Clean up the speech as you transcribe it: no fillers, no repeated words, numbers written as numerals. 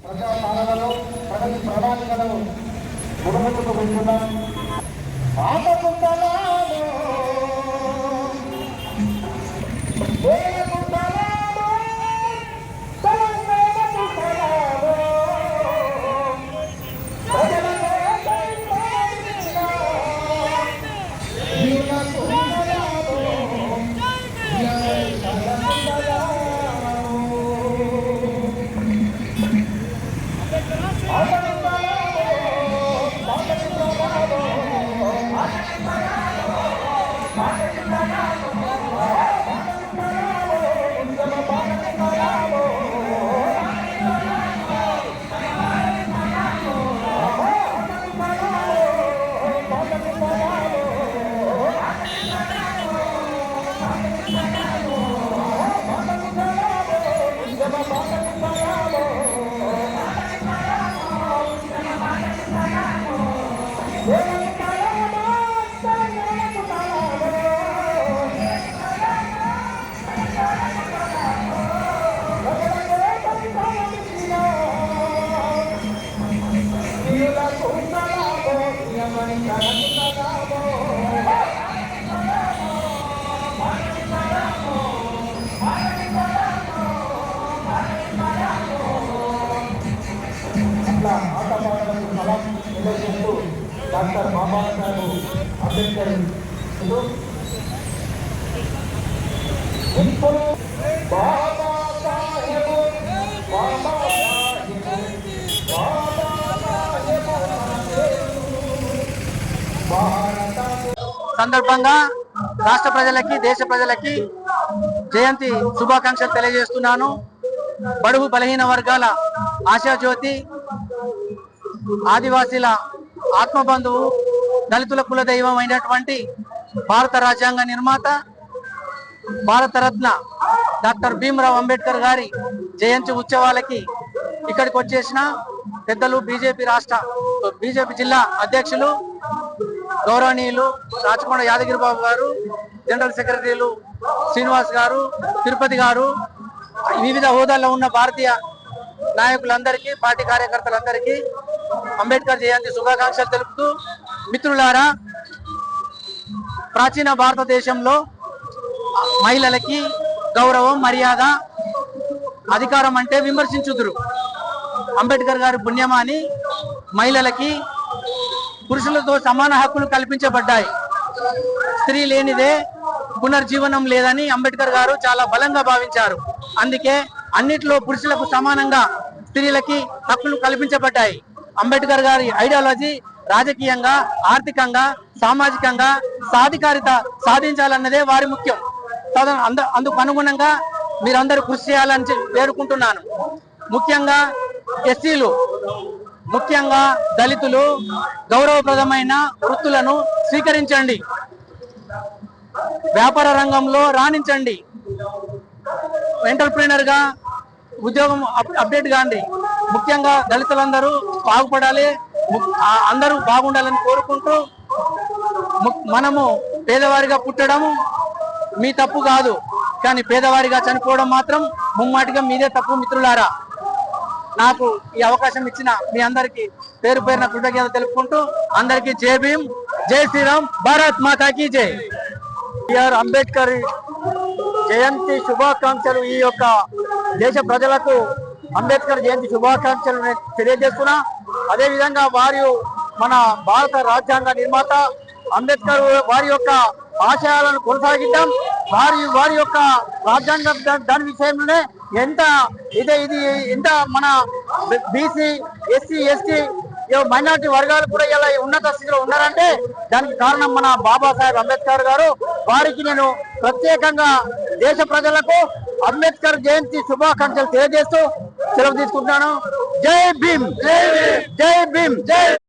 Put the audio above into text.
ప్రజాపాలనలో ప్రగతి ప్రణాళికలను గుణములకు వెళ్తున్నాం. డాక్టర్ బాబాసాహెబ్ అంబేద్కర్ సందర్భంగా రాష్ట్ర ప్రజలకి దేశ ప్రజలకి జయంతి శుభాకాంక్షలు తెలియజేస్తున్నాను. బడుగు బలహీన వర్గాల ఆశాజ్యోతి, ఆదివాసీల ఆత్మబంధువు, దళితుల కులదైవం అయినటువంటి భారత రాజ్యాంగ నిర్మాత భారతరత్న డాక్టర్ భీమ్రావ్ అంబేద్కర్ గారి జయంతి ఉత్సవాలకి ఇక్కడికి వచ్చేసిన పెద్దలు, బీజేపీ జిల్లా అధ్యక్షులు గౌరవనీయులు రాచకొండ యాదగిరి బాబు గారు, జనరల్ సెక్రటరీలు శ్రీనివాస్ గారు, తిరుపతి గారు, వివిధ హోదాల్లో ఉన్న భారతీయ నాయకులందరికీ, పార్టీ కార్యకర్తలందరికీ అంబేద్కర్ జయంతి శుభాకాంక్షలు తెలుపుతూ, మిత్రులారా, ప్రాచీన భారతదేశంలో మహిళలకి గౌరవం, మర్యాద, అధికారం అంటే విమర్శించుదురు. అంబేద్కర్ గారి పుణ్యమాని మహిళలకి పురుషులతో సమాన హక్కులు కల్పించబడ్డాయి. స్త్రీ లేనిదే పునర్జీవనం లేదని అంబేద్కర్ గారు చాలా బలంగా భావించారు. అందుకే అన్నిట్లో పురుషులకు సమానంగా స్త్రీలకి హక్కులు కల్పించబడ్డాయి. అంబేద్కర్ గారి ఐడియాలజీ రాజకీయంగా, ఆర్థికంగా, సామాజికంగా సాధికారిత సాధించాలన్నదే వారి ముఖ్యం. అందుకు అనుగుణంగా మీరందరూ కృషి చేయాలని వేడుకుంటున్నాను. ముఖ్యంగా ఎస్సీలు, ముఖ్యంగా దళితులు గౌరవప్రదమైన వృత్తులను స్వీకరించండి, వ్యాపార రంగంలో రాణించండి, ఎంటర్ప్రీనర్ గా ఉద్యోగం అప్డేట్ కాండి. ముఖ్యంగా దళితులందరూ బాగుపడాలి, అందరూ బాగుండాలని కోరుకుంటూ, మనము పేదవారిగా పుట్టడం మీ తప్పు కాదు, కానీ పేదవారిగా చనిపోవడం మాత్రం ముమ్మాటిగా మీదే తప్పు. మిత్రులారా, నాకు ఈ అవకాశం ఇచ్చిన మీ అందరికీ పేరు పేరున కృతజ్ఞత తెలుపుకుంటూ, అందరికీ జై భీమ్, జై శ్రీరామ్, భారత్ మాతాకి జై. బిఆర్ అంబేద్కర్ జయంతి శుభాకాంక్షలు. ఈ యొక్క దేశ ప్రజలకు అంబేద్కర్ జయంతి శుభాకాంక్షలు తెలియజేస్తున్నా. అదేవిధంగా మన భారత రాజ్యాంగ నిర్మాత అంబేద్కర్ వారి యొక్క ఆశయాలను కొనసాగిద్దాం. వారి యొక్క రాజ్యాంగం దాని విషయంలోనే ఎంత మన బీసీ, ఎస్సీ, ఎస్టీ, మైనారిటీ వర్గాలు కూడా ఇలా ఉన్నత స్థితిలో ఉన్నారంటే దానికి కారణం మన బాబాసాహెబ్ అంబేద్కర్ గారు. వారికి నేను ప్రత్యేకంగా దేశ ప్రజలకు అంబేద్కర్ జయంతి శుభాకాంక్షలు తెలియజేస్తూ సెలవు తీసుకుంటున్నాను. జై భీమ్, జై భీమ్, జై భీమ్, జై